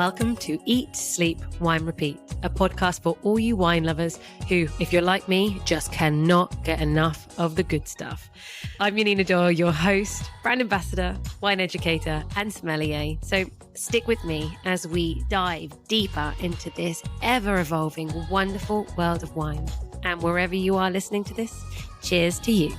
Welcome to Eat, Sleep, Wine, Repeat, a podcast for all you wine lovers who, if you're like me, just cannot get enough of the good stuff. I'm Yanina Dore, your host, brand ambassador, wine educator, and sommelier. So stick with me as we dive deeper into this ever-evolving, wonderful world of wine. And wherever you are listening to this, cheers to you.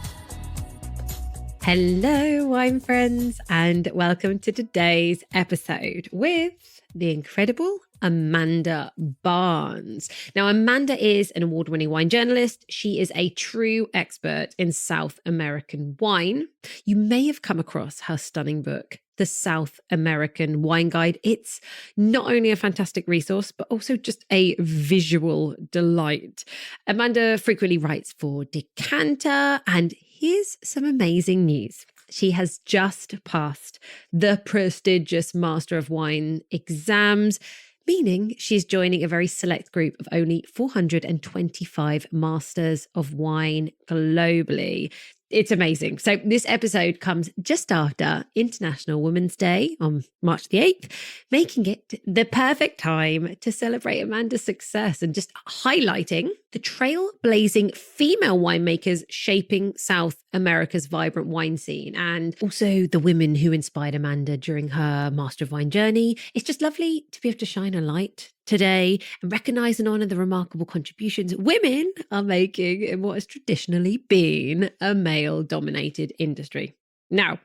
Hello, wine friends, and welcome to today's episode with the incredible Amanda Barnes. Now, Amanda is an award-winning wine journalist. She is a true expert in South American wine. You may have come across her stunning book, The South American Wine Guide. It's not only a fantastic resource, but also just a visual delight. Amanda frequently writes for Decanter, and here's some amazing news. She has just passed the prestigious Master of Wine exams, meaning she's joining a very select group of only 425 Masters of Wine globally. It's amazing. So this episode comes just after International Women's Day on March the 8th, making it the perfect time to celebrate Amanda's success and just highlighting the trailblazing female winemakers shaping South America's vibrant wine scene, and also the women who inspired Amanda during her Master of Wine journey. It's just lovely to be able to shine a light today and recognize and honor the remarkable contributions women are making in what has traditionally been a male-dominated industry. Now,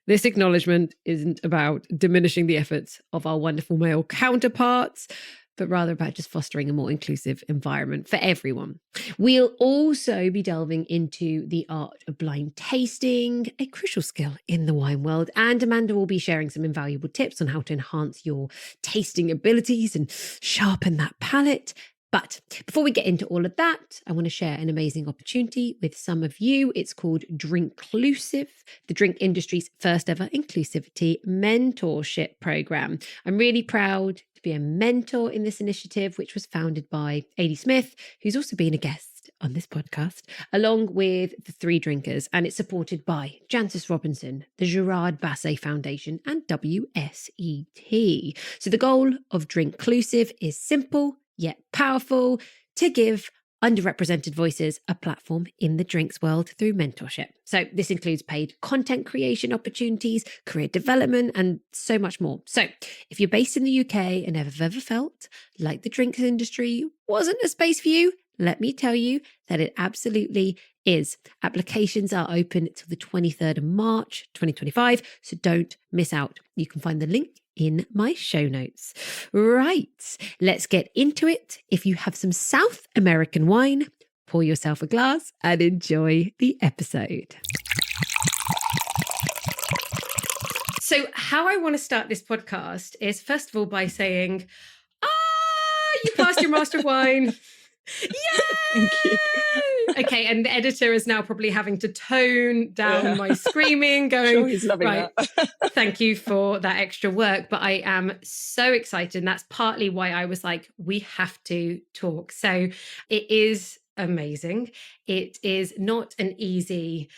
this acknowledgement isn't about diminishing the efforts of our wonderful male counterparts, but rather about just fostering a more inclusive environment for everyone. We'll also be delving into the art of blind tasting, a crucial skill in the wine world. And Amanda will be sharing some invaluable tips on how to enhance your tasting abilities and sharpen that palate. But before we get into all of that, I want to share an amazing opportunity with some of you. It's called Drinkclusive, the drink industry's first ever inclusivity mentorship program. I'm really proud to be a mentor in this initiative, which was founded by A.D. Smith, who's also been a guest on this podcast, along with the Three Drinkers. And it's supported by Jancis Robinson, the Gerard Basset Foundation, and WSET. So the goal of Drinkclusive is simple yet powerful: to give underrepresented voices a platform in the drinks world through mentorship. So this includes paid content creation opportunities, career development, and so much more. So if you're based in the UK and have ever felt like the drinks industry wasn't a space for you, let me tell you that it absolutely is. Applications are open till the 23rd of March, 2025, so don't miss out. You can find the link in my show notes. Right, let's get into it. If you have some South American wine, pour yourself a glass and enjoy the episode. So how I want to start this podcast is, first of all, by saying, you passed your Master of Wine. Yay! Thank you. Okay, and the editor is now probably having to tone down my screaming, going, Sure, he's loving right, that. thank you for that extra work. But I am so excited. And that's partly why I was like, we have to talk. So it is amazing. It is not an easy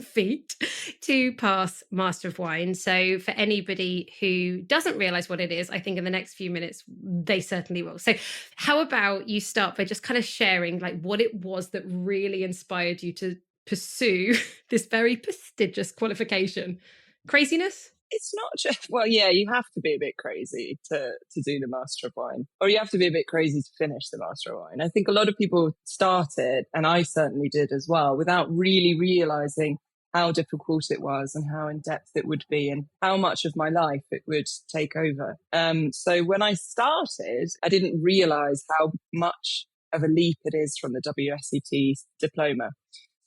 feat to pass Master of Wine. So for anybody who doesn't realize what it is, I think in the next few minutes, they certainly will. So how about you start by just kind of sharing like what it was that really inspired you to pursue this very prestigious qualification? Craziness? It's not just, well, yeah, you have to be a bit crazy to do the Master of Wine, or you have to be a bit crazy to finish the Master of Wine. I think a lot of people started, and I certainly did as well, without really realizing how difficult it was and how in depth it would be and how much of my life it would take over. So when I started, I didn't realize how much of a leap it is from the WSET diploma.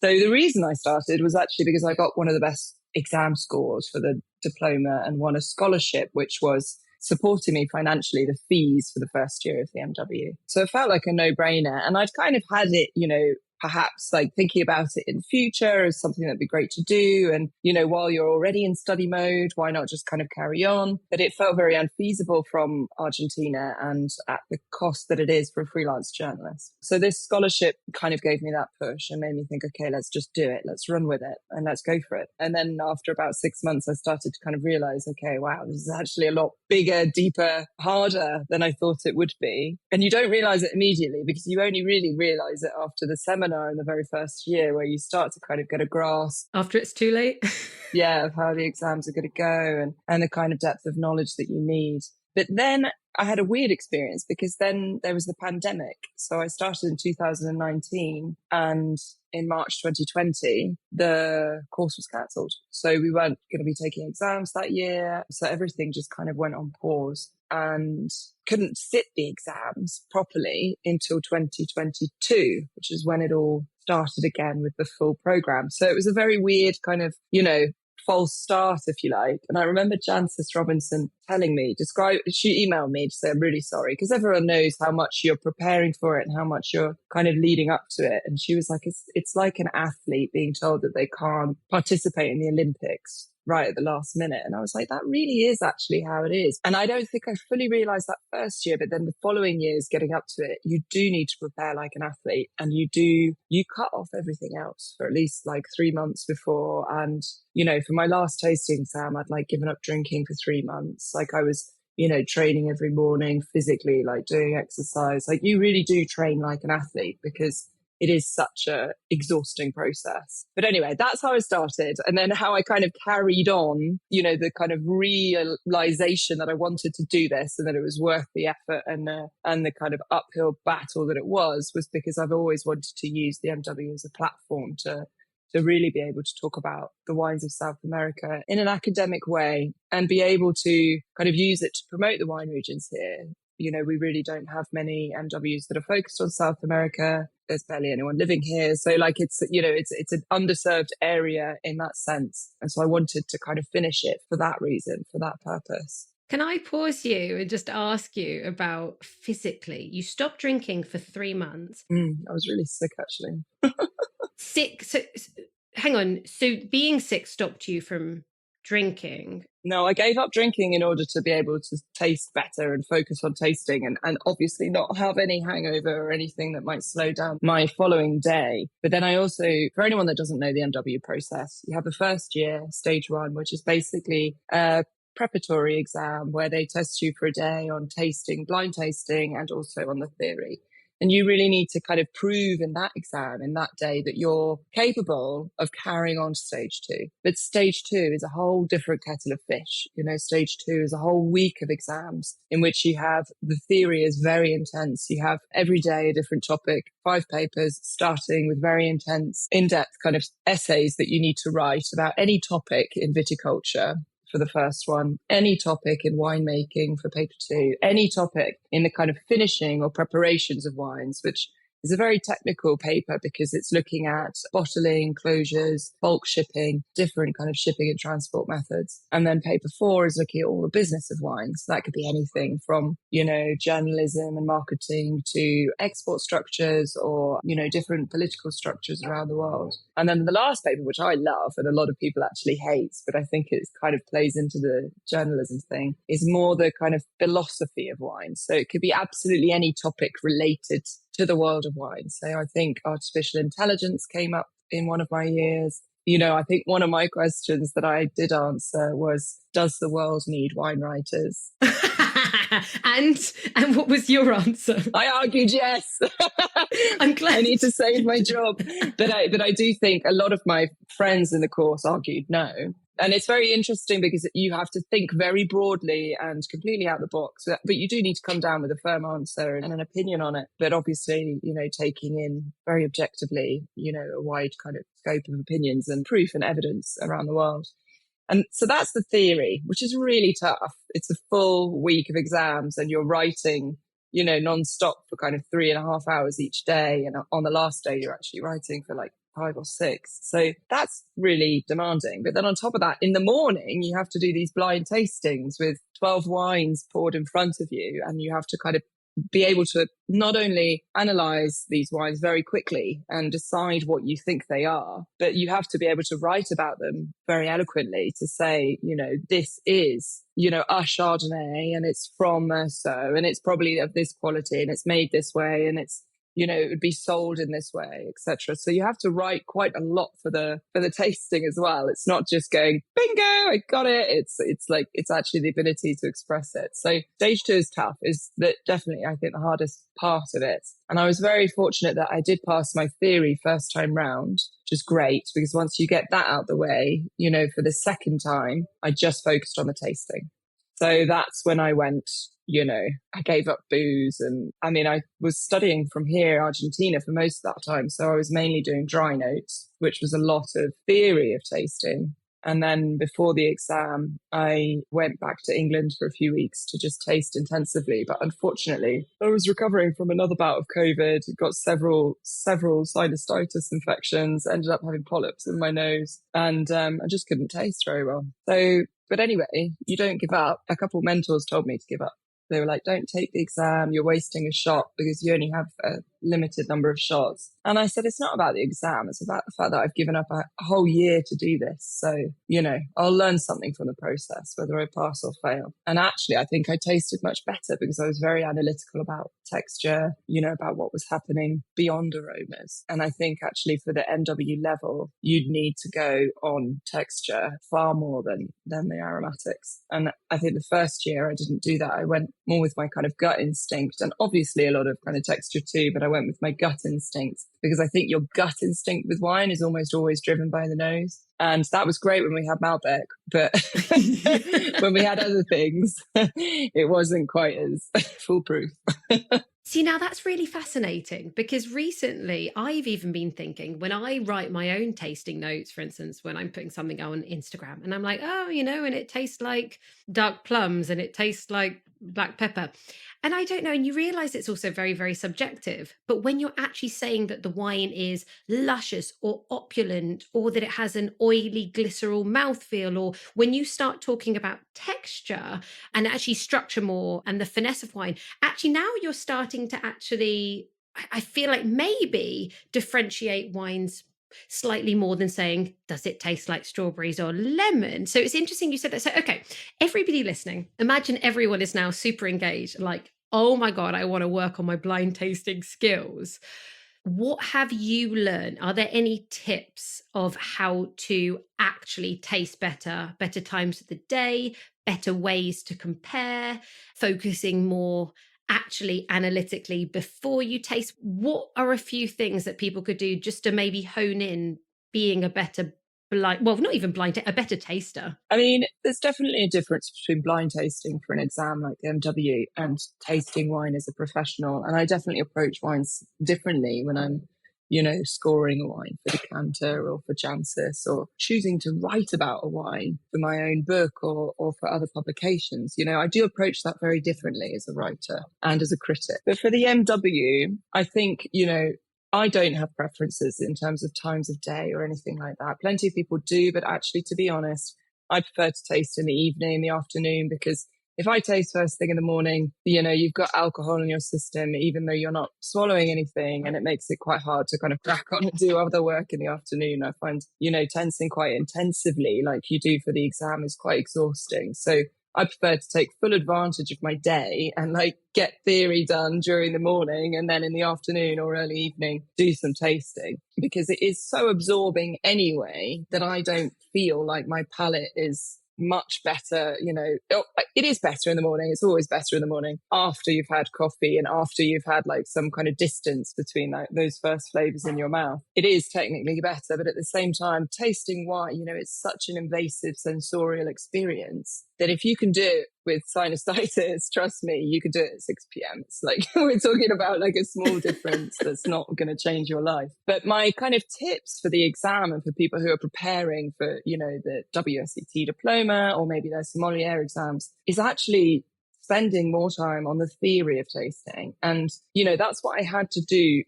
So the reason I started was actually because I got one of the best exam scores for the diploma and won a scholarship, which was supporting me financially, the fees for the first year of the MW. So it felt like a no-brainer. And I'd kind of had it, perhaps like thinking about it in the future as something that'd be great to do. And, while you're already in study mode, why not just kind of carry on? But it felt very unfeasible from Argentina and at the cost that it is for a freelance journalist. So this scholarship kind of gave me that push and made me think, okay, let's just do it. Let's run with it and let's go for it. And then after about 6 months, I started to kind of realize, okay, wow, this is actually a lot bigger, deeper, harder than I thought it would be. And you don't realize it immediately because you only really realize it after the seminar in the very first year, where you start to kind of get a grasp. After it's too late? Yeah, of how the exams are going to go and the kind of depth of knowledge that you need. But then I had a weird experience because then there was the pandemic. So I started in 2019 and in March 2020, the course was cancelled. So we weren't going to be taking exams that year. So everything just kind of went on pause and couldn't sit the exams properly until 2022, which is when it all started again with the full program. So it was a very weird kind of, false start, if you like. And I remember Jancis Robinson telling me, she emailed me to say, I'm really sorry, because everyone knows how much you're preparing for it and how much you're kind of leading up to it. And she was like, it's like an athlete being told that they can't participate in the Olympics right at the last minute. And I was like, that really is actually how it is. And I don't think I fully realized that first year, but then the following years getting up to it, you do need to prepare like an athlete, and you cut off everything else for at least like 3 months before. And, for my last tasting exam, I'd like given up drinking for 3 months. Like I was, training every morning physically, like doing exercise. Like you really do train like an athlete because it is such a exhausting process. But anyway, that's how I started. And then how I kind of carried on, the kind of realization that I wanted to do this and that it was worth the effort and the kind of uphill battle that it was because I've always wanted to use the MW as a platform to really be able to talk about the wines of South America in an academic way and be able to kind of use it to promote the wine regions here. We really don't have many MWs that are focused on South America. There's barely anyone living here. So like it's an underserved area in that sense. And so I wanted to kind of finish it for that reason, for that purpose. Can I pause you and just ask you about physically? You stopped drinking for 3 months. I was really sick, actually. Sick? So, hang on. So being sick stopped you from drinking? No, I gave up drinking in order to be able to taste better and focus on tasting and obviously not have any hangover or anything that might slow down my following day. But then I also, for anyone that doesn't know the MW process, you have the first year, stage 1, which is basically a preparatory exam where they test you for a day on tasting, blind tasting, and also on the theory. And you really need to kind of prove in that exam, in that day, that you're capable of carrying on to stage 2. But stage 2 is a whole different kettle of fish. Stage 2 is a whole week of exams in which you have the theory is very intense. You have every day a different topic, 5 papers, starting with very intense, in-depth kind of essays that you need to write about any topic in viticulture for the first one, any topic in winemaking for paper 2, any topic in the kind of finishing or preparations of wines, which is a very technical paper because it's looking at bottling, closures, bulk shipping, different kind of shipping and transport methods. And then paper 4 is looking at all the business of wines. That could be anything from, journalism and marketing to export structures or, different political structures around the world. And then the last paper, which I love and a lot of people actually hate, but I think it kind of plays into the journalism thing, is more the kind of philosophy of wine. So it could be absolutely any topic related to the world of wine. So I think artificial intelligence came up in one of my years. I think one of my questions that I did answer was, does the world need wine writers? And what was your answer? I argued yes. I'm glad. I need to save my job. But I do think a lot of my friends in the course argued no. And it's very interesting because you have to think very broadly and completely out the box, but you do need to come down with a firm answer and an opinion on it. But obviously, taking in very objectively, a wide kind of scope of opinions and proof and evidence around the world. And so that's the theory, which is really tough. It's a full week of exams and you're writing, non-stop for kind of 3.5 hours each day. And on the last day, you're actually writing for like 5 or 6. So that's really demanding. But then on top of that, in the morning, you have to do these blind tastings with 12 wines poured in front of you. And you have to kind of be able to not only analyze these wines very quickly and decide what you think they are, but you have to be able to write about them very eloquently to say, this is, a Chardonnay and it's from so, and it's probably of this quality and it's made this way and it's, it would be sold in this way, etc. So you have to write quite a lot for the tasting as well. It's not just going, bingo, I got it. It's actually the ability to express it. So stage 2 is tough, is that definitely, I think, the hardest part of it. And I was very fortunate that I did pass my theory first time round, which is great, because once you get that out the way, for the second time, I just focused on the tasting. So that's when I went, I gave up booze. And I was studying from here, Argentina, for most of that time. So I was mainly doing dry notes, which was a lot of theory of tasting. And then before the exam, I went back to England for a few weeks to just taste intensively. But unfortunately, I was recovering from another bout of COVID, got several sinusitis infections, ended up having polyps in my nose, and I just couldn't taste very well. But anyway, you don't give up. A couple of mentors told me to give up. They were like, don't take the exam. You're wasting a shot because you only have a limited number of shots. And I said, it's not about the exam. It's about the fact that I've given up a whole year to do this. So, I'll learn something from the process, whether I pass or fail. And actually, I think I tasted much better because I was very analytical about texture, about what was happening beyond aromas. And I think actually for the NW level, you'd need to go on texture far more than the aromatics. And I think the first year I didn't do that. I went more with my kind of gut instinct, and obviously a lot of kind of texture too, but I went with my gut instinct because I think your gut instinct with wine is almost always driven by the nose. And that was great when we had Malbec, but when we had other things, it wasn't quite as foolproof. See, now that's really fascinating because recently I've even been thinking when I write my own tasting notes, for instance, when I'm putting something on Instagram and I'm like, oh, and it tastes like dark plums and it tastes like black pepper. And I don't know. And you realize it's also very, very subjective. But when you're actually saying that the wine is luscious or opulent, or that it has an oily, glycerol mouthfeel, or when you start talking about texture and actually structure more and the finesse of wine, actually now you're starting to actually, I feel like maybe differentiate wines slightly more than saying, does it taste like strawberries or lemon? So it's interesting you said that. So, okay, everybody listening, imagine everyone is now super engaged, like, oh my God, I want to work on my blind tasting skills. What have you learned? Are there any tips of how to actually taste better times of the day, better ways to compare, focusing more actually analytically before you taste? What are a few things that people could do just to maybe hone in being a better not even blind, a better taster? There's definitely a difference between blind tasting for an exam like the MW and tasting wine as a professional. And I definitely approach wines differently when I'm, scoring a wine for Decanter or for Jancis, or choosing to write about a wine for my own book or for other publications. I do approach that very differently as a writer and as a critic. But for the MW, I think, I don't have preferences in terms of times of day or anything like that. Plenty of people do, but actually, to be honest, I prefer to taste in the evening, the afternoon, because if I taste first thing in the morning, you've got alcohol in your system, even though you're not swallowing anything, and it makes it quite hard to kind of crack on and do other work in the afternoon. I find, tensing quite intensively like you do for the exam is quite exhausting. So I prefer to take full advantage of my day and get theory done during the morning, and then in the afternoon or early evening, do some tasting, because it is so absorbing anyway that I don't feel like my palate is much better. It is better in the morning. It's always better in the morning after you've had coffee and after you've had some kind of distance between those first flavors in your mouth. It is technically better, but at the same time, tasting wine, it's such an invasive sensorial experience that if you can do it with sinusitis, trust me, you could do it at 6 p.m. It's we're talking about a small difference that's not going to change your life. But my kind of tips for the exam and for people who are preparing for, the WSET diploma or maybe their sommelier exams is actually spending more time on the theory of tasting. And, that's what I had to do.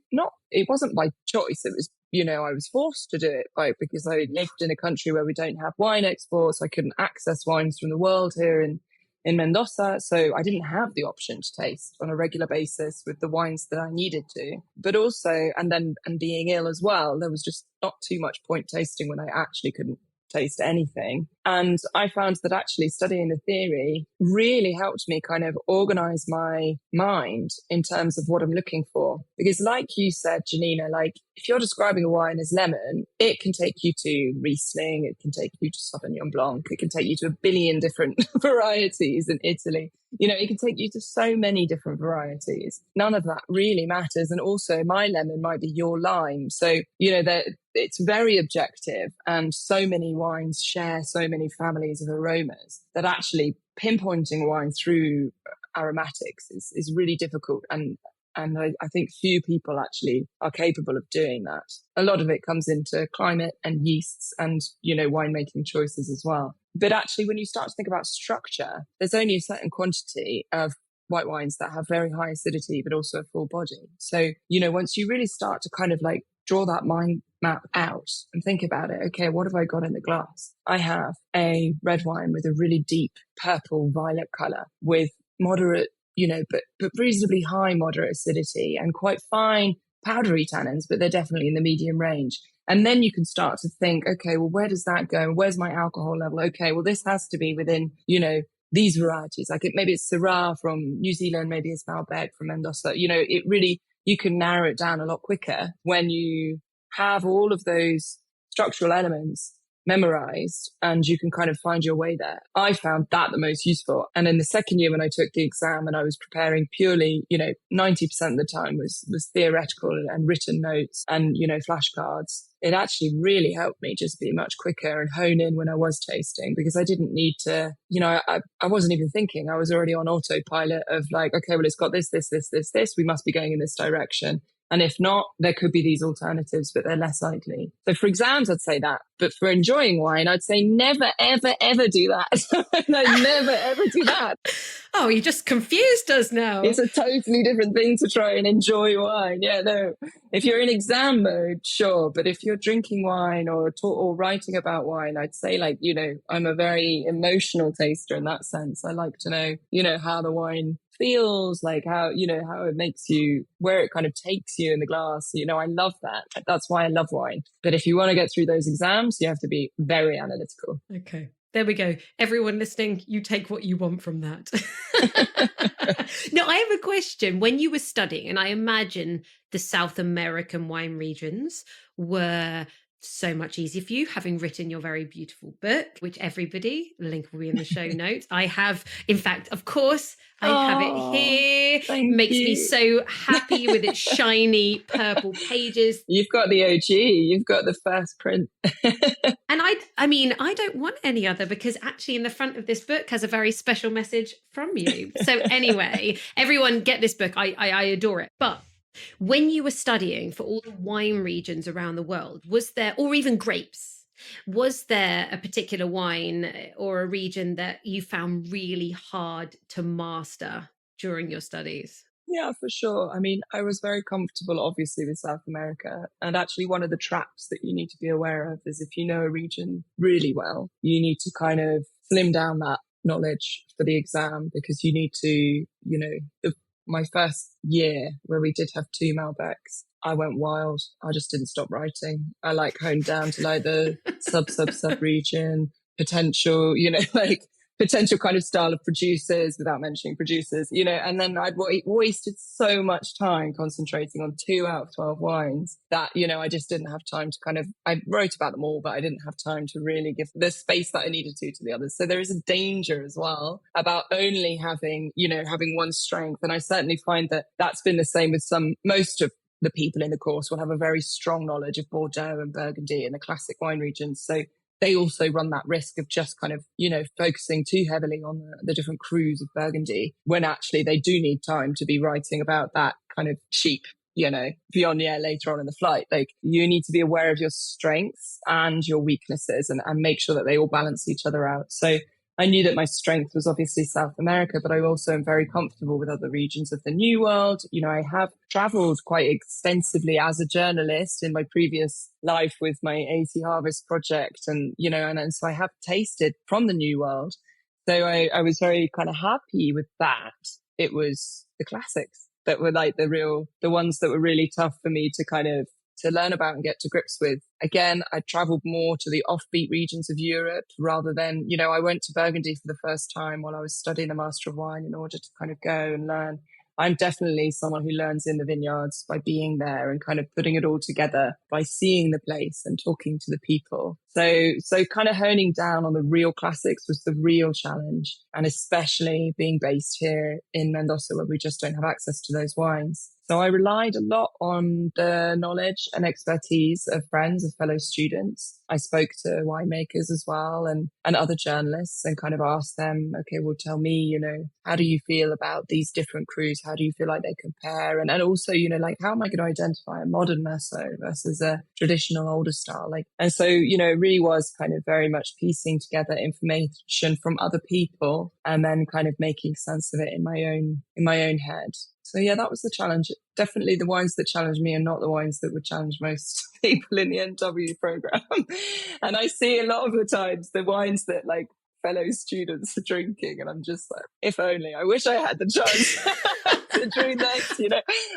It wasn't by choice. It was, I was forced to do it because I lived in a country where we don't have wine exports. I couldn't access wines from the world here in in Mendoza. So I didn't have the option to taste on a regular basis with the wines that I needed to. But also, and being ill as well, there was just not too much point tasting when I actually couldn't taste anything. And I found that actually studying the theory really helped me kind of organize my mind in terms of what I'm looking for. Because like you said, Janina, like if you're describing a wine as lemon, it can take you to Riesling, it can take you to Sauvignon Blanc, it can take you to a billion different varieties in Italy. You know, it can take you to so many different varieties. None of that really matters. And also my lemon might be your lime. So, you know, it's very objective, and so many wines share so many families of aromas that actually pinpointing wine through aromatics is really difficult. And I think few people actually are capable of doing that. A lot of it comes into climate and yeasts and, you know, winemaking choices as well. But actually, when you start to think about structure, there's only a certain quantity of white wines that have very high acidity, but also a full body. So, you know, once you really start to kind of like draw that mind map out and think about it, okay, what have I got in the glass? I have a red wine with a really deep purple violet color with moderate, you know, but reasonably high moderate acidity and quite fine powdery tannins, but they're definitely in the medium range. And then you can start to think, okay, well, where does that go? Where's my alcohol level? Okay, well, this has to be within, you know, these varieties. Like maybe it's Syrah from New Zealand, maybe it's Malbec from Mendoza. You know, it really, you can narrow it down a lot quicker when you have all of those structural elements memorized and you can kind of find your way there. I found that the most useful. And in the second year when I took the exam and I was preparing purely, you know, 90% of the time was theoretical and written notes and, you know, flashcards. It actually really helped me just be much quicker and hone in when I was tasting, because I didn't need to, you know, I wasn't even thinking. I was already on autopilot of like, okay, well, it's got this. We must be going in this direction. And if not, there could be these alternatives, but they're less likely. So for exams, I'd say that. But for enjoying wine, I'd say never, ever, ever do that. No, never, ever do that. Oh, you just confused us now. It's a totally different thing to try and enjoy wine. Yeah, no. If you're in exam mode, sure. But if you're drinking wine or writing about wine, I'd say like, you know, I'm a very emotional taster in that sense. I like to know, you know, how the wine feels, like how, you know, how it makes you, where it kind of takes you in the glass. You know, I love that. That's why I love wine. But if you want to get through those exams, you have to be very analytical. Okay. There we go. Everyone listening, you take what you want from that. Now, I have a question. When you were studying, and I imagine the South American wine regions were so much easier for you, having written your very beautiful book, which everybody, the link will be in the show notes. I have, in fact, of course, I have it here. Makes me so happy with its shiny purple pages. You've got the OG, you've got the first print. And I mean, I don't want any other, because actually in the front of this book has a very special message from you. So anyway, everyone get this book. I adore it. But when you were studying for all the wine regions around the world, was there, or even grapes, was there a particular wine or a region that you found really hard to master during your studies? Yeah, for sure. I mean, I was very comfortable, obviously, with South America. And actually, one of the traps that you need to be aware of is if you know a region really well, you need to kind of slim down that knowledge for the exam, because you need to, you know, my first year where we did have 2 Malbecs, I went wild. I just didn't stop writing. I like honed down to like the sub region, potential, you know, like potential kind of style of producers without mentioning producers, you know, and then I'd wasted so much time concentrating on 2 out of 12 wines that, you know, I just didn't have time to kind of, I wrote about them all, but I didn't have time to really give the space that I needed to the others. So there is a danger as well about only having, you know, having one strength. And I certainly find that that's been the same with most of the people in the course will have a very strong knowledge of Bordeaux and Burgundy and the classic wine regions. So they also run that risk of just kind of, you know, focusing too heavily on the different crus of Burgundy, when actually they do need time to be writing about that kind of cheap, you know, Viognier later on in the flight. Like, you need to be aware of your strengths and your weaknesses and make sure that they all balance each other out. So I knew that my strength was obviously South America, but I also am very comfortable with other regions of the New World. You know, I have traveled quite extensively as a journalist in my previous life with my 80 Harvest project. And, you know, and so I have tasted from the New World. So I was very kind of happy with that. It was the classics that were like the ones that were really tough for me to kind of to learn about and get to grips with. Again, I traveled more to the offbeat regions of Europe rather than, I went to Burgundy for the first time while I was studying the Master of Wine in order to kind of go and learn. I'm definitely someone who learns in the vineyards by being there and kind of putting it all together by seeing the place and talking to the people. So kind of honing down on the real classics was the real challenge. And especially being based here in Mendoza, where we just don't have access to those wines. So I relied a lot on the knowledge and expertise of friends, of fellow students. I spoke to winemakers as well and other journalists and kind of asked them, okay, well, tell me, how do you feel about these different crus? How do you feel like they compare? And also, like, how am I going to identify a modern Meso versus a traditional older style? And so, it really was kind of very much piecing together information from other people and then kind of making sense of it in my own head. So yeah, that was the challenge. Definitely the wines that challenged me are not the wines that would challenge most people in the NW program. And I see a lot of the times the wines that like fellow students are drinking, and I'm just like, if only, I wish I had the chance to drink this.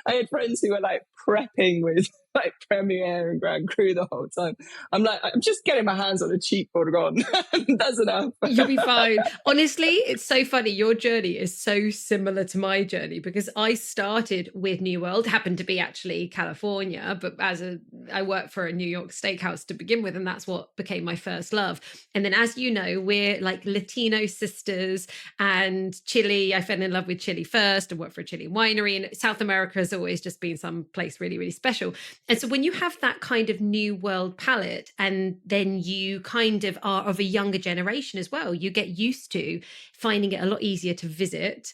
I had friends who were like prepping with like Premier and Grand Cru the whole time. I'm like, I'm just getting my hands on a cheap Bourgogne. That's enough. You'll be fine. Honestly, it's so funny. Your journey is so similar to my journey because I started with New World, happened to be actually California, but I worked for a New York steakhouse to begin with, and that's what became my first love. And then, as you know, we're like Latino sisters, and Chile. I fell in love with Chile first and worked for a Chilean winery, and South America has always just been some place really, really special. And so when you have that kind of New World palate, and then you kind of are of a younger generation as well, you get used to finding it a lot easier to visit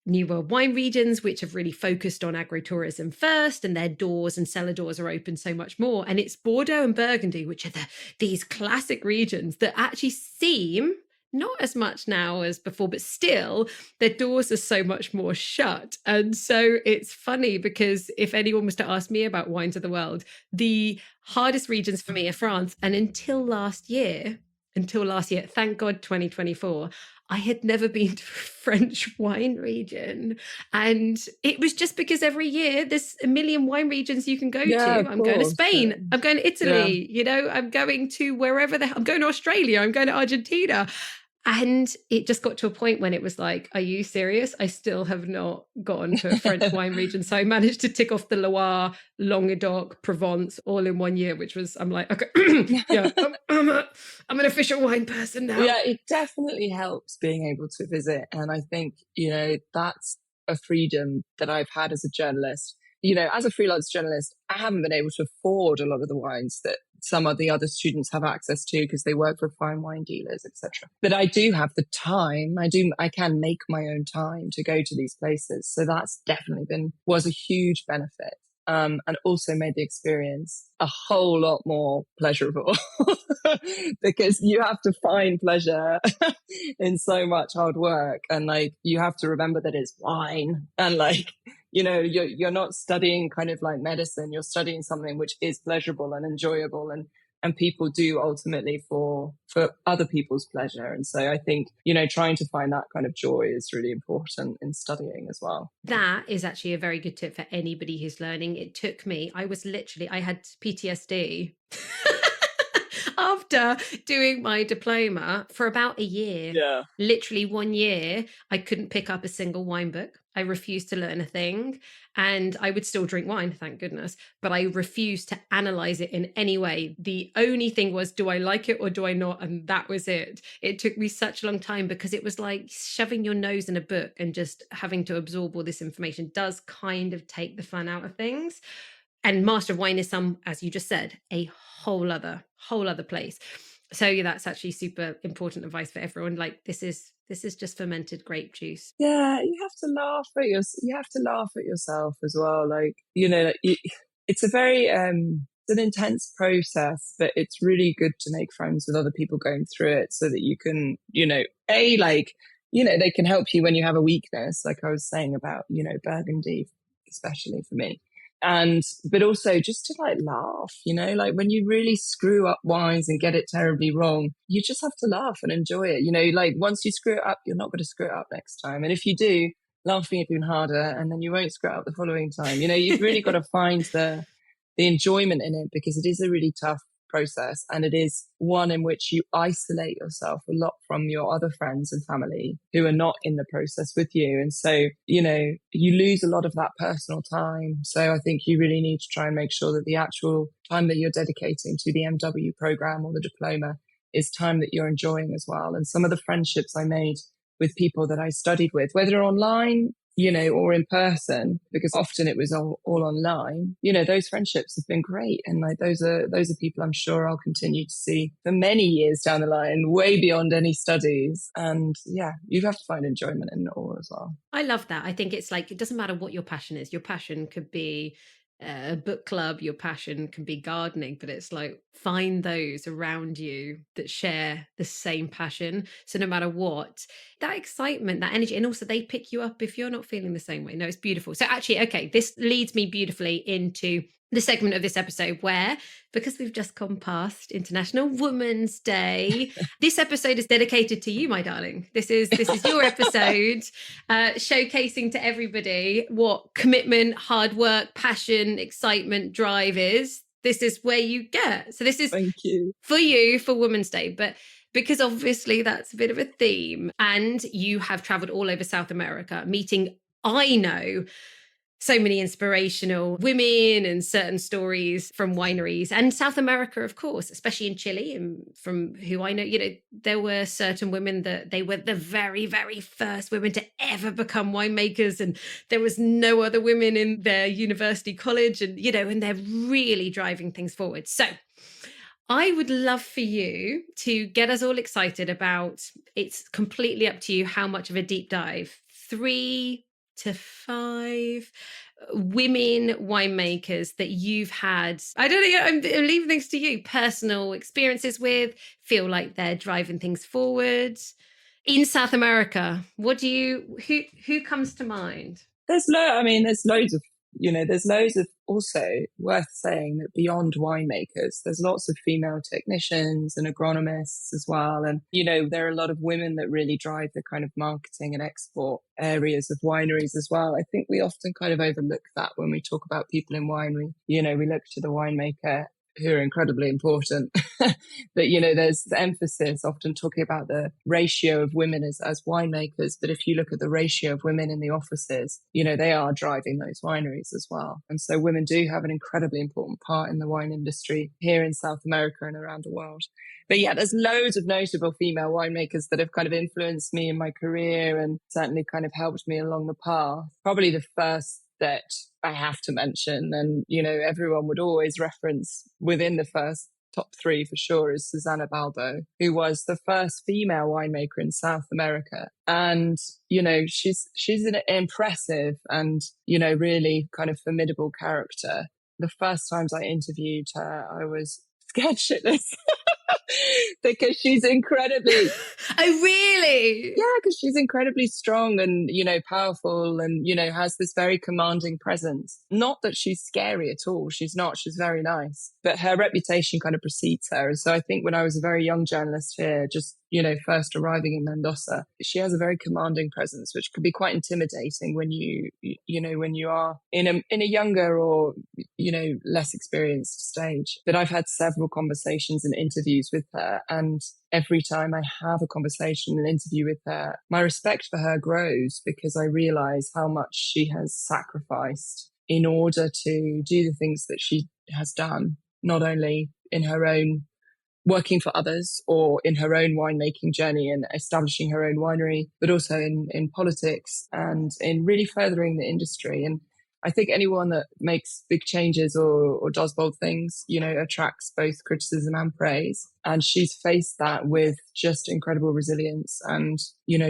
New World wine regions, which have really focused on agritourism first, and their doors and cellar doors are open so much more. And it's Bordeaux and Burgundy, which are these classic regions that actually seem not as much now as before, but still their doors are so much more shut. And so it's funny because if anyone was to ask me about wines of the world, the hardest regions for me are France. And until last year, thank God 2024, I had never been to a French wine region. And it was just because every year there's a million wine regions you can go to. I'm going to Spain. I'm going to Italy. I'm going to wherever I'm going to Australia. I'm going to Argentina. And it just got to a point when it was like, are you serious? I still have not gone to a French wine region. So I managed to tick off the Loire, Languedoc, Provence all in 1 year, which was, I'm like, okay, yeah, I'm an official wine person now. Yeah, it definitely helps being able to visit. And I think, that's a freedom that I've had as a journalist. As a freelance journalist, I haven't been able to afford a lot of the wines that some of the other students have access to because they work for fine wine dealers, etc. But I do have the time. I can make my own time to go to these places. So that's definitely was a huge benefit. And also made the experience a whole lot more pleasurable because you have to find pleasure in so much hard work. And like, you have to remember that it's wine and like, you're not studying kind of like medicine. You're studying something which is pleasurable and enjoyable and people do ultimately for other people's pleasure. And so I think, trying to find that kind of joy is really important in studying as well. That is actually a very good tip for anybody who's learning. It took me, I had PTSD after doing my diploma for about a year. Yeah. Literally 1 year, I couldn't pick up a single wine book. I refused to learn a thing, and I would still drink wine, thank goodness, but I refused to analyze it in any way. The only thing was, do I like it or do I not? And that was it. It took me such a long time because it was like shoving your nose in a book and just having to absorb all this information does kind of take the fun out of things. And Master of Wine is as you just said, a whole other place. So yeah, that's actually super important advice for everyone. Like this is just fermented grape juice. Yeah, you have to laugh at yourself as well. Like, it's a very it's an intense process, but it's really good to make friends with other people going through it so that you can, they can help you when you have a weakness, like I was saying about, Burgundy, especially for me. But also just to like laugh, like when you really screw up wines and get it terribly wrong, you just have to laugh and enjoy it. Like once you screw it up, you're not going to screw it up next time. And if you do, laughing even harder, and then you won't screw it up the following time. You've really got to find the enjoyment in it, because it is a really tough process, and it is one in which you isolate yourself a lot from your other friends and family who are not in the process with you. And so, you lose a lot of that personal time. So I think you really need to try and make sure that the actual time that you're dedicating to the MW program or the diploma is time that you're enjoying as well. And some of the friendships I made with people that I studied with, whether online, or in person, because often it was all online, those friendships have been great. And like, those are people I'm sure I'll continue to see for many years down the line, way beyond any studies. And yeah, you have to find enjoyment in it all as well. I love that. I think it's like, it doesn't matter what your passion is. Your passion could be a book club, your passion can be gardening, but it's like, find those around you that share the same passion. So no matter what, that excitement, that energy, and also they pick you up if you're not feeling the same way. No, it's beautiful. So actually, okay, this leads me beautifully into the segment of this episode where, because we've just gone past International Women's Day, this episode is dedicated to you, my darling. This is your episode, showcasing to everybody what commitment, hard work, passion, excitement, drive is. This is where you get. So this is Thank you. For you for Women's Day, but because obviously that's a bit of a theme, and you have traveled all over South America, meeting, I know, so many inspirational women and certain stories from wineries, and South America, of course, especially in Chile. And from who I know, there were certain women that they were the very, very first women to ever become winemakers. And there was no other women in their university college, and, and they're really driving things forward. So I would love for you to get us all excited about, it's completely up to you how much of a deep dive, 3 to 5 women winemakers that you've had, I don't know, I'm leaving things to you, personal experiences with, feel like they're driving things forward in South America. Who comes to mind? There's loads of, there's loads of, also worth saying that beyond winemakers, there's lots of female technicians and agronomists as well. And, there are a lot of women that really drive the kind of marketing and export areas of wineries as well. I think we often kind of overlook that when we talk about people in winery. We look to the winemaker, who are incredibly important. But, there's the emphasis often talking about the ratio of women as winemakers. But if you look at the ratio of women in the offices, they are driving those wineries as well. And so women do have an incredibly important part in the wine industry here in South America and around the world. But yeah, there's loads of notable female winemakers that have kind of influenced me in my career and certainly kind of helped me along the path. Probably the first that I have to mention, and, everyone would always reference within the first top 3 for sure, is Susana Balbo, who was the first female winemaker in South America. And, she's an impressive and, really kind of formidable character. The first times I interviewed her, I was scared shitless. Because she's incredibly Oh, really? Yeah, because she's incredibly strong and, powerful and, has this very commanding presence. Not that she's scary at all. She's not. She's very nice. But her reputation kind of precedes her. And so I think when I was a very young journalist here, just, first arriving in Mendoza, she has a very commanding presence, which could be quite intimidating when when you are in a younger or, less experienced stage. But I've had several conversations and interviews with her, and every time I have a conversation, an interview with her, my respect for her grows, because I realize how much she has sacrificed in order to do the things that she has done, not only in her own working for others or in her own winemaking journey and establishing her own winery, but also in politics and in really furthering the industry. And I think anyone that makes big changes or does bold things, attracts both criticism and praise. And she's faced that with just incredible resilience and,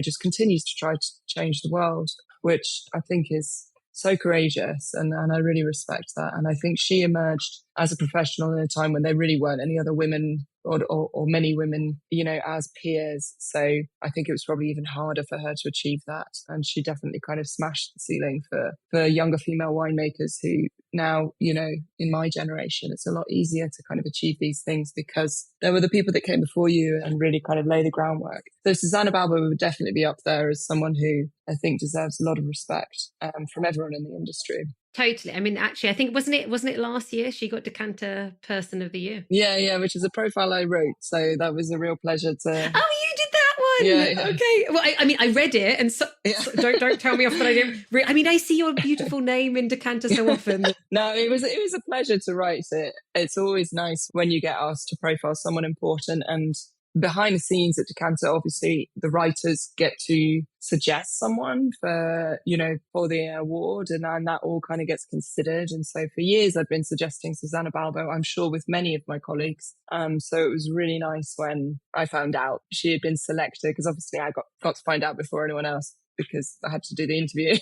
just continues to try to change the world, which I think is so courageous. And I really respect that. And I think she emerged as a professional in a time when there really weren't any other women or many women, as peers. So I think it was probably even harder for her to achieve that. And she definitely kind of smashed the ceiling for younger female winemakers who, now, in my generation, it's a lot easier to kind of achieve these things because there were the people that came before you and really kind of lay the groundwork. So Susanna Balbo would definitely be up there as someone who I think deserves a lot of respect from everyone in the industry. Totally. I mean, actually, I think wasn't it last year she got Decanter Person of the Year? Yeah, which is a profile I wrote. So that was a real pleasure to. Oh, you did that one. Yeah. Okay. Well, I mean, I read it, and so don't tell me off that I didn't. I mean, I see your beautiful name in Decanter so often. No, it was a pleasure to write it. It's always nice when you get asked to profile someone important, and behind the scenes at Decanter, obviously the writers get to suggest someone for the award, and that all kind of gets considered. And so for years I've been suggesting Susanna Balbo, I'm sure with many of my colleagues. So it was really nice when I found out she had been selected, because obviously I got to find out before anyone else because I had to do the interview.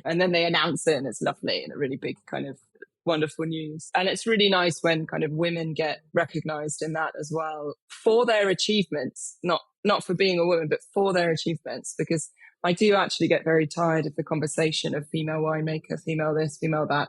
And then they announce it, and it's lovely and a really big kind of wonderful news. And it's really nice when kind of women get recognized in that as well for their achievements, not for being a woman, but for their achievements, because I do actually get very tired of the conversation of female winemaker, female this, female that.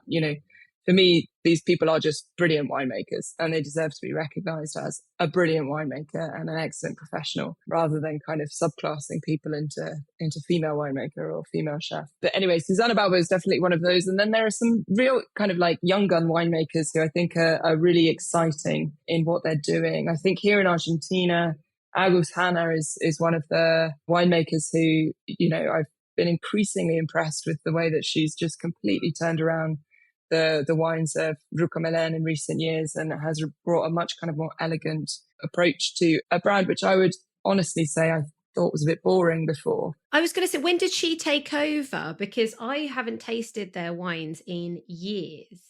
For me, these people are just brilliant winemakers, and they deserve to be recognized as a brilliant winemaker and an excellent professional, rather than kind of subclassing people into female winemaker or female chef. But anyway, Susanna Balbo is definitely one of those. And then there are some real kind of like young gun winemakers who I think are really exciting in what they're doing. I think here in Argentina, Agus Hanna is one of the winemakers who, I've been increasingly impressed with the way that she's just completely turned around the wines of Ruca Melén in recent years, and has brought a much kind of more elegant approach to a brand, which I would honestly say I thought was a bit boring before. I was going to say, when did she take over? Because I haven't tasted their wines in years.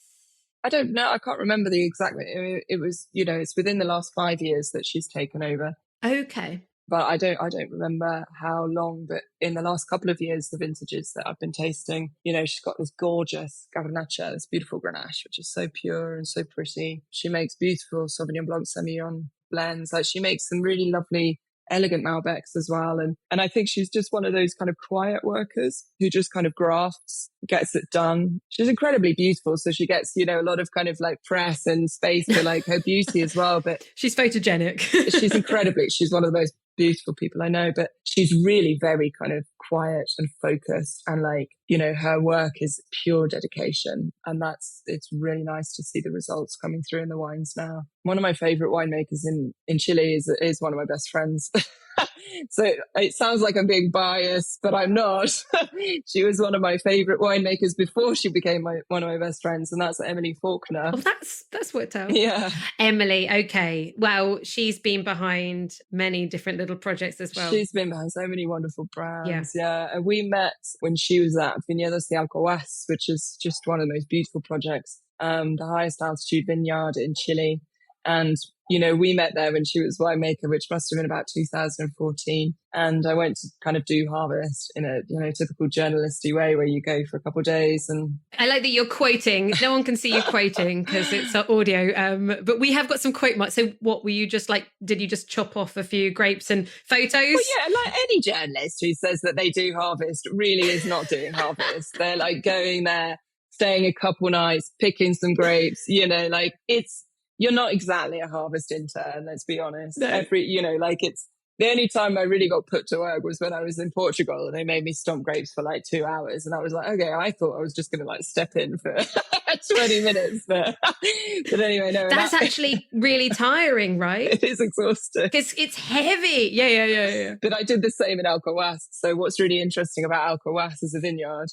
I don't know. I can't remember the exact. It was, it's within the last 5 years that she's taken over. Okay. But I don't remember how long, but in the last couple of years, the vintages that I've been tasting, she's got this gorgeous Garnacha, this beautiful Grenache, which is so pure and so pretty. She makes beautiful Sauvignon Blanc Semillon blends. Like, she makes some really lovely, elegant Malbecs as well. And I think she's just one of those kind of quiet workers who just kind of grafts, gets it done. She's incredibly beautiful. So she gets, a lot of kind of like press and space for like her beauty as well. But she's photogenic. She's one of the most beautiful people I know, but she's really very kind of quiet and focused, and like, her work is pure dedication, and it's really nice to see the results coming through in the wines now. One of my favorite winemakers in Chile is one of my best friends. So it sounds like I'm being biased, but I'm not. She was one of my favorite winemakers before she became one of my best friends, and that's Emily Faulkner. Oh, that's worked out. Yeah. Emily, okay. Well, she's been behind many different little projects as well. She's been behind so many wonderful brands. Yeah. And we met when she was at Viñedos de Alcohuas, which is just one of the most beautiful projects, the highest altitude vineyard in Chile. And, we met there when she was winemaker, which must have been about 2014. And I went to kind of do harvest in a, typical journalisty way, where you go for a couple of days. And I like that you're quoting. No one can see you quoting because it's audio. But we have got some quote marks. So what were you just like? Did you just chop off a few grapes and photos? Well, yeah, like any journalist who says that they do harvest really is not doing harvest. They're like going there, staying a couple nights, picking some grapes, you're not exactly a harvest intern, let's be honest. No. It's the only time I really got put to work was when I was in Portugal, and they made me stomp grapes for like 2 hours. And I was like, okay, I thought I was just going to like step in for 20 minutes. But anyway, no. That's actually really tiring, right? It is exhausting. Because it's heavy. Yeah. But I did the same in Alcohuas. So what's really interesting about Alcohuas as a vineyard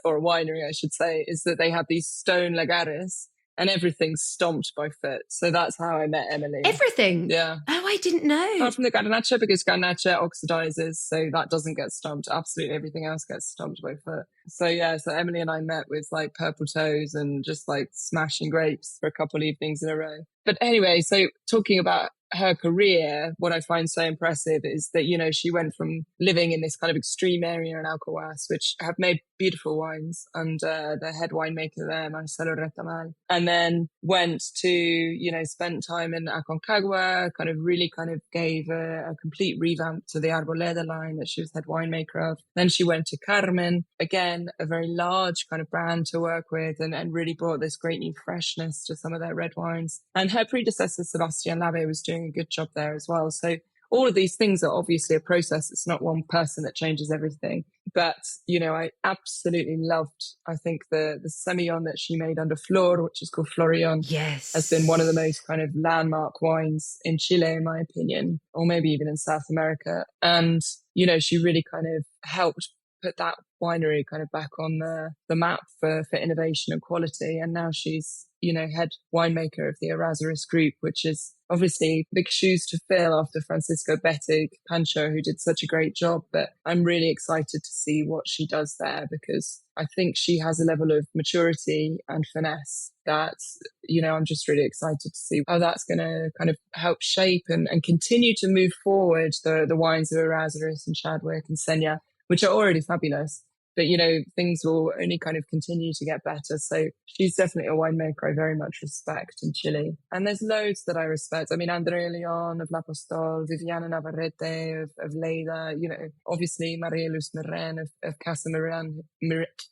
or a winery, I should say, is that they have these stone lagares, and everything's stomped by foot. So that's how I met Emily. Everything? Yeah. Oh, I didn't know. Apart from the Garnacha, because Garnacha oxidizes, so that doesn't get stomped. Absolutely everything else gets stomped by foot. So Emily and I met with like purple toes and just like smashing grapes for a couple of evenings in a row. But anyway, so talking about her career, what I find so impressive is that, you know, she went from living in this kind of extreme area in Alcoas, which have made beautiful wines under the head winemaker there, Marcelo Retamal, and then went to, you know, spent time in Aconcagua, kind of really kind of gave a complete revamp to the Arboleda line that she was head winemaker of. Then she went to Carmen, again, a very large kind of brand to work with, and really brought this great new freshness to some of their red wines. And her predecessor, Sebastian Labe, was doing a good job there as well. So all of these things are obviously a process. It's not one person that changes everything. But, you know, I absolutely loved, I think the Semillon that she made under Flor, which is called Florion, Yes, has been one of the most kind of landmark wines in Chile, in my opinion, or maybe even in South America. And, you know, she really kind of helped put that winery kind of back on the map for innovation and quality. And now she's, you know, head winemaker of the Erasmus Group, which is obviously big shoes to fill after Francisco Bettig Pancho, who did such a great job. But I'm really excited to see what she does there, because I think she has a level of maturity and finesse that, you know, I'm just really excited to see how that's going to kind of help shape and continue to move forward the wines of Erasmus and Chadwick and Senya, which are already fabulous. But, you know, things will only kind of continue to get better. So she's definitely a winemaker I very much respect in Chile. And there's loads that I respect. I mean, Andrea Leon of La Postol, Viviana Navarrete of Lleida, you know, obviously Maria Luz Meren of Casa Marin.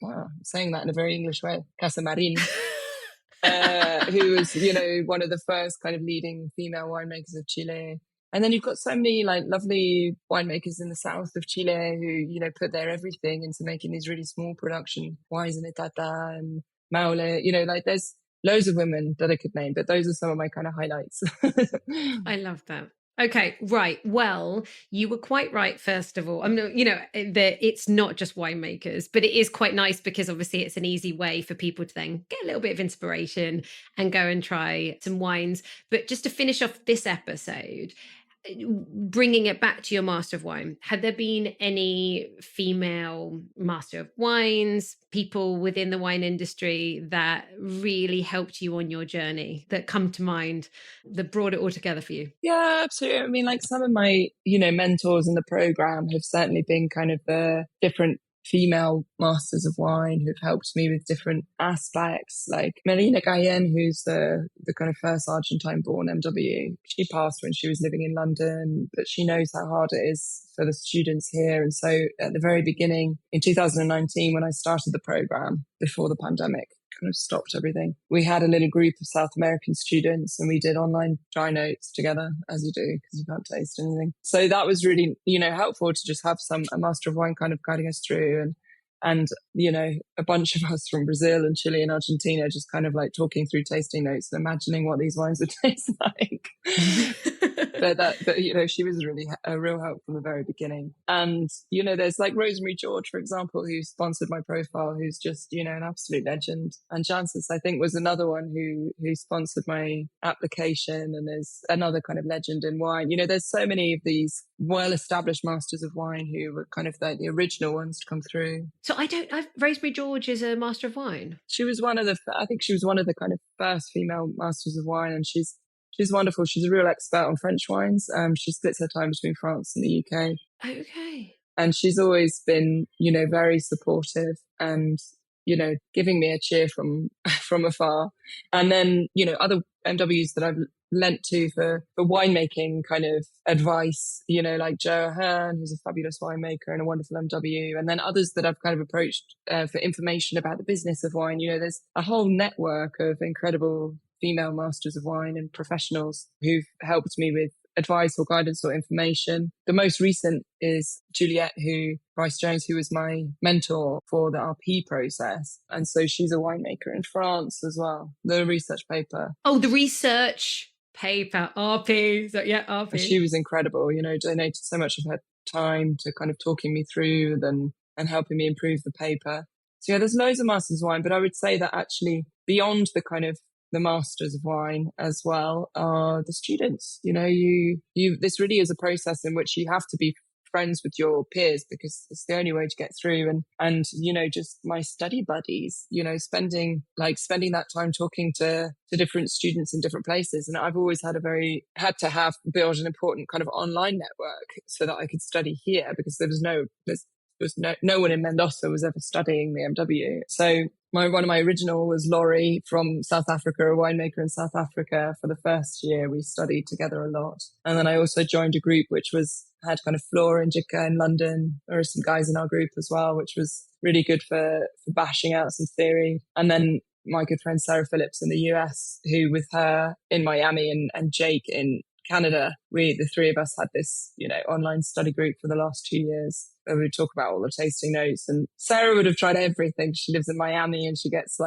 Wow, I'm saying that in a very English way. Casa Marin. Who was, you know, one of the first kind of leading female winemakers of Chile. And then you've got so many like lovely winemakers in the south of Chile who, you know, put their everything into making these really small production wines in Itata and Maule. You know, like there's loads of women that I could name, but those are some of my kind of highlights. I love that. Okay, right. Well, you were quite right, first of all. I mean, you know, that it's not just winemakers, but it is quite nice because obviously it's an easy way for people to then get a little bit of inspiration and go and try some wines. But just to finish off this episode, bringing it back to your master of wine, had there been any female master of wines, people within the wine industry that really helped you on your journey that come to mind, that brought it all together for you? Yeah, absolutely. I mean, like some of my, you know, mentors in the program have certainly been kind of the different female masters of wine who've helped me with different aspects, like Melina Gayen, who's the kind of first Argentine born MW. She passed when she was living in London, but she knows how hard it is for the students here. And so at the very beginning in 2019, when I started the program before the pandemic kind of stopped everything, we had a little group of South American students and we did online dry notes together, as you do, because you can't taste anything. So that was really, you know, helpful to just have a master of wine kind of guiding us through, and you know, a bunch of us from Brazil and Chile and Argentina just kind of like talking through tasting notes and imagining what these wines would taste like. But you know, she was really a real help from the very beginning. And you know, there's like Rosemary George, for example, who sponsored my profile, who's just, you know, an absolute legend. And Jancis, I think, was another one who sponsored my application and is another kind of legend in wine. You know, there's so many of these well-established masters of wine who were kind of the original ones to come through. So Rosemary George is a master of wine. She was I think she was one of the kind of first female masters of wine, and she's wonderful. She's a real expert on French wines. She splits her time between France and the UK. Okay. And she's always been, you know, very supportive and, you know, giving me a cheer from afar. And then, you know, other MWs that I've lent to for winemaking kind of advice, you know, like Joe Ahern, who's a fabulous winemaker and a wonderful MW. And then others that I've kind of approached for information about the business of wine. You know, there's a whole network of incredible female masters of wine and professionals who've helped me with advice or guidance or information. The most recent is Juliette Bryce Jones, who was my mentor for the RP process. And so she's a winemaker in France as well. The research paper. Oh, the research paper, RP. So yeah, RP. And she was incredible, you know, donated so much of her time to kind of talking me through and helping me improve the paper. So yeah, there's loads of masters of wine, but I would say that actually beyond the kind of the masters of wine as well are the students. You know, this really is a process in which you have to be friends with your peers, because it's the only way to get through. And, just my study buddies, spending that time talking to different students in different places. And I've always had to build an important kind of online network so that I could study here, because there was no one in Mendoza was ever studying the MW. So one of my original was Laurie from South Africa, a winemaker in South Africa. For the first year, we studied together a lot. And then I also joined a group which had kind of Flora and Jika in London. There are some guys in our group as well, which was really good for bashing out some theory. And then my good friend Sarah Phillips in the US, who with her in Miami and Jake in Canada, the three of us had this, online study group for the last 2 years where we would talk about all the tasting notes. And Sarah would have tried everything. She lives in Miami and she gets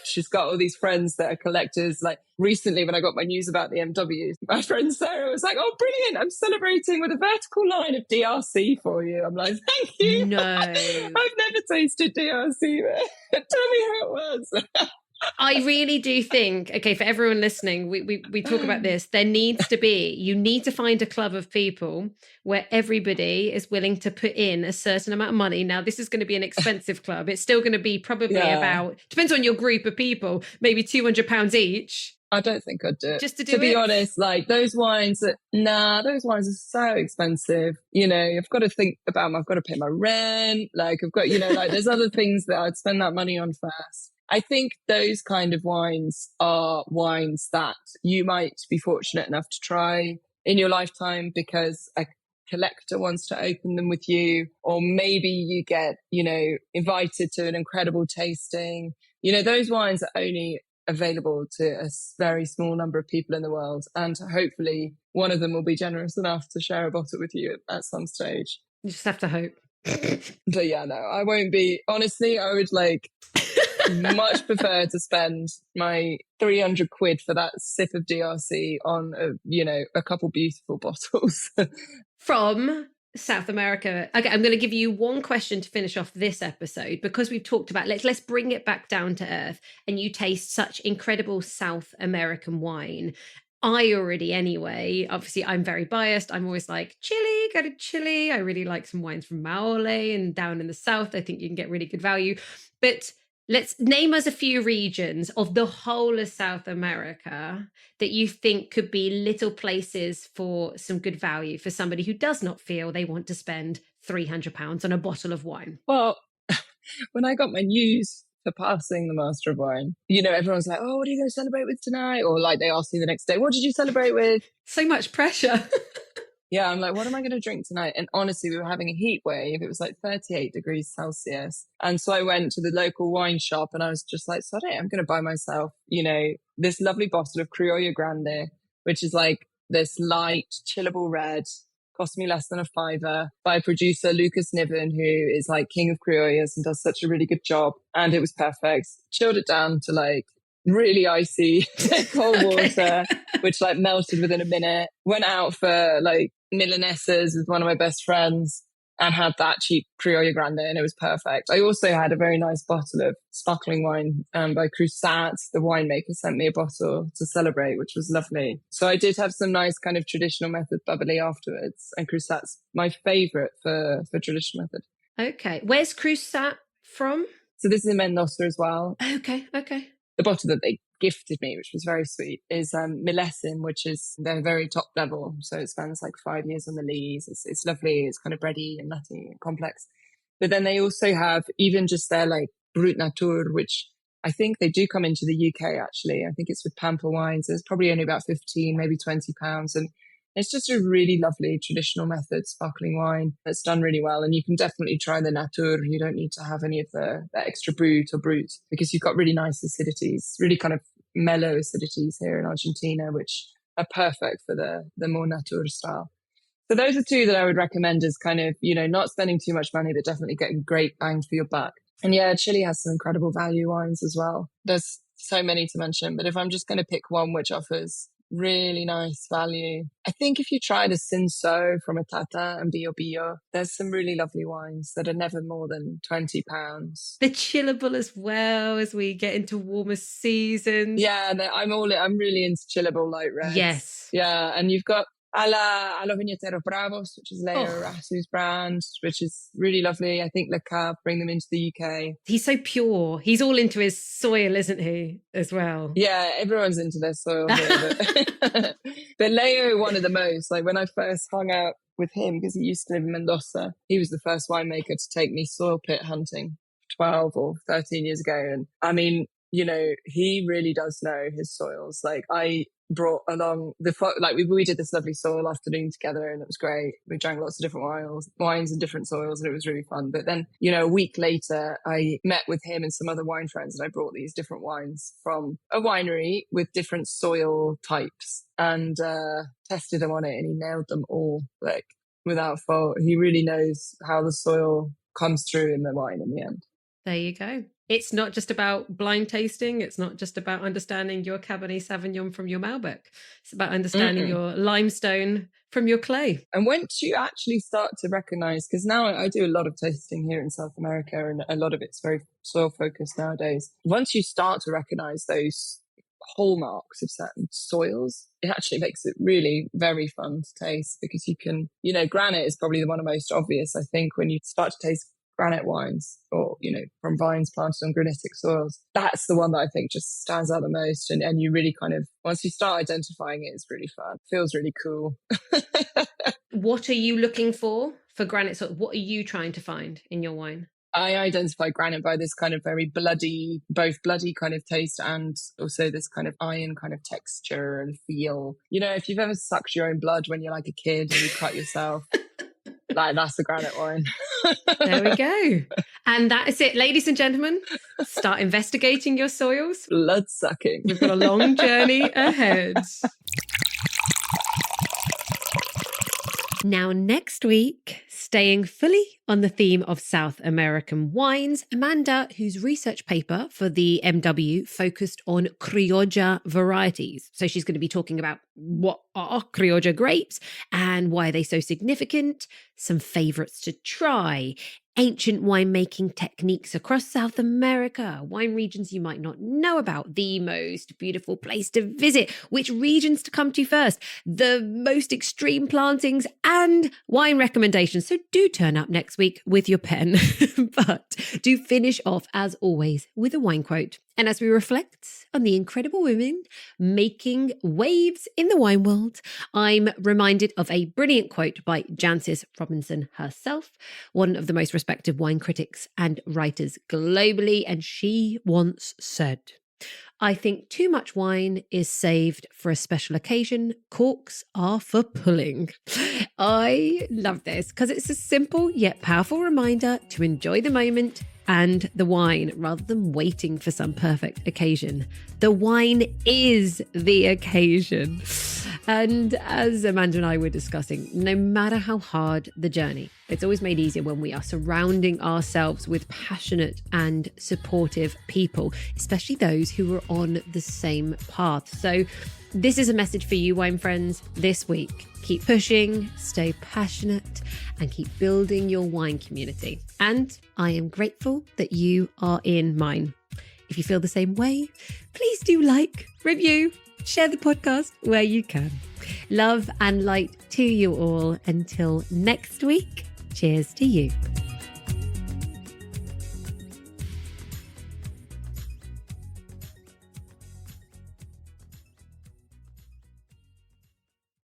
she's got all these friends that are collectors. Like recently when I got my news about the MW, my friend Sarah was like, "Oh, brilliant. I'm celebrating with a vertical line of DRC for you." I'm like, "Thank you." No. I've never tasted DRC. Tell me how it was. I really do think, okay, for everyone listening, we talk about this. You need to find a club of people where everybody is willing to put in a certain amount of money. Now, this is going to be an expensive club. It's still going to be probably about, depends on your group of people, maybe £200 each. I don't think I'd do it. Just to be honest, like those wines are so expensive. I've got to think about I've got to pay my rent. Like I've got, there's other things that I'd spend that money on first. I think those kind of wines are wines that you might be fortunate enough to try in your lifetime because a collector wants to open them with you, or maybe you get, invited to an incredible tasting. Those wines are only available to a very small number of people in the world. And hopefully one of them will be generous enough to share a bottle with you at some stage. You just have to hope. But yeah, no, I won't be. Honestly, I would much prefer to spend my 300 quid for that sip of DRC on a couple beautiful bottles. From South America. Okay, I'm going to give you one question to finish off this episode, because we've talked about let's bring it back down to earth, and you taste such incredible South American wine. Obviously I'm very biased. I'm always like, Chile, go to Chile. I really like some wines from Maule and down in the south. I think you can get really good value. But let's name us a few regions of the whole of South America that you think could be little places for some good value for somebody who does not feel they want to spend £300 on a bottle of wine. Well, when I got my news for passing the Master of Wine, everyone's like, "Oh, what are you going to celebrate with tonight?" Or like they ask me the next day, "What did you celebrate with?" So much pressure. Yeah, I'm like, what am I going to drink tonight? And honestly, we were having a heat wave. It was like 38 degrees Celsius. And so I went to the local wine shop and I was just like, "Sorry, I'm going to buy myself, this lovely bottle of Criollo Grande, which is like this light, chillable red, cost me less than a fiver, by producer Lucas Niven, who is like king of Criollos and does such a really good job." And it was perfect. Chilled it down to like really icy cold water, which like melted within a minute. Went out for like Milanesas with one of my best friends and had that cheap Criollo Grande, and it was perfect. I also had a very nice bottle of sparkling wine by Crusat. The winemaker sent me a bottle to celebrate, which was lovely. So I did have some nice kind of traditional method bubbly afterwards, and Crusat's my favorite for traditional method. Okay. Where's Crusat from? So this is in Mendoza as well. Okay. The bottle that they gifted me, which was very sweet, is Millesime, which is their very top level. So it spends like 5 years on the lees. It's lovely. It's kind of bready and nutty and complex. But then they also have even just their like Brut Nature, which I think they do come into the UK actually. I think it's with Pampa Wines. It's probably only about 15, maybe £20. And it's just a really lovely traditional method sparkling wine that's done really well. And you can definitely try the Natur. You don't need to have any of the extra Brut or Brut, because you've got really nice acidities, really kind of mellow acidities here in Argentina, which are perfect for the more Natur style. So those are two that I would recommend as kind of, not spending too much money, but definitely getting great bang for your buck. And yeah, Chile has some incredible value wines as well. There's so many to mention, but if I'm just going to pick one which offers really nice value, I think if you try the Cinsault from Atata and Bio Bio, there's some really lovely wines that are never more than £20. They're chillable as well as we get into warmer seasons. Yeah, I'm really into chillable light reds. Yes. Yeah, and you've got a los Viñeteros Bravos, which is Leo Arasu's brand, which is really lovely. I think Le Cave bring them into the UK. He's so pure. He's all into his soil, isn't he, as well? Yeah, everyone's into their soil here. But Leo, one of the most. Like when I first hung out with him, because he used to live in Mendoza, he was the first winemaker to take me soil pit hunting 12 or 13 years ago. And I mean, you know, he really does know his soils. Like I brought along we did this lovely soil afternoon together, and it was great. We drank lots of different wines and different soils, and it was really fun. But then, you know, a week later, I met with him and some other wine friends, and I brought these different wines from a winery with different soil types and tested them on it, and he nailed them all, like without fault. He really knows how the soil comes through in the wine in the end. There you go. It's not just about blind tasting. It's not just about understanding your Cabernet Sauvignon from your Malbec. It's about understanding your limestone from your clay. And once you actually start to recognize, because now I do a lot of tasting here in South America, and a lot of it's very soil focused nowadays. Once you start to recognize those hallmarks of certain soils, it actually makes it really very fun to taste, because you can, you know, granite is probably the one of the most obvious, I think, when you start to taste granite wines, or, you know, from vines planted on granitic soils. That's the one that I think just stands out the most. And you really kind of, once you start identifying it, it's really fun. It feels really cool. What are you looking for granite soil? What are you trying to find in your wine? I identify granite by this kind of very both bloody kind of taste, and also this kind of iron kind of texture and feel. You know, if you've ever sucked your own blood when you're like a kid and you cut yourself, like that's the granite wine. There we go. And that is it, ladies and gentlemen. Start investigating your soils. Blood sucking. We've got a long journey ahead. Now, next week, staying fully on the theme of South American wines, Amanda, whose research paper for the MW focused on Criolla varieties. So she's going to be talking about what are Criolla grapes and why are they so significant, some favorites to try, ancient winemaking techniques across South America, wine regions you might not know about, the most beautiful place to visit, which regions to come to first, the most extreme plantings, and wine recommendations. So do turn up next week with your pen, but do finish off, as always, with a wine quote. And as we reflect on the incredible women making waves in the wine world, I'm reminded of a brilliant quote by Jancis Robinson herself, one of the most respected wine critics and writers globally. And she once said, "I think too much wine is saved for a special occasion. Corks are for pulling." I love this because it's a simple yet powerful reminder to enjoy the moment and the wine rather than waiting for some perfect occasion. The wine is the occasion. And as Amanda and I were discussing, no matter how hard the journey, it's always made easier when we are surrounding ourselves with passionate and supportive people, especially those who are on the same path. So this is a message for you, wine friends, this week. Keep pushing, stay passionate, and keep building your wine community. And I am grateful that you are in mine. If you feel the same way, please do like, review, share the podcast where you can. Love and light to you all. Until next week, cheers to you.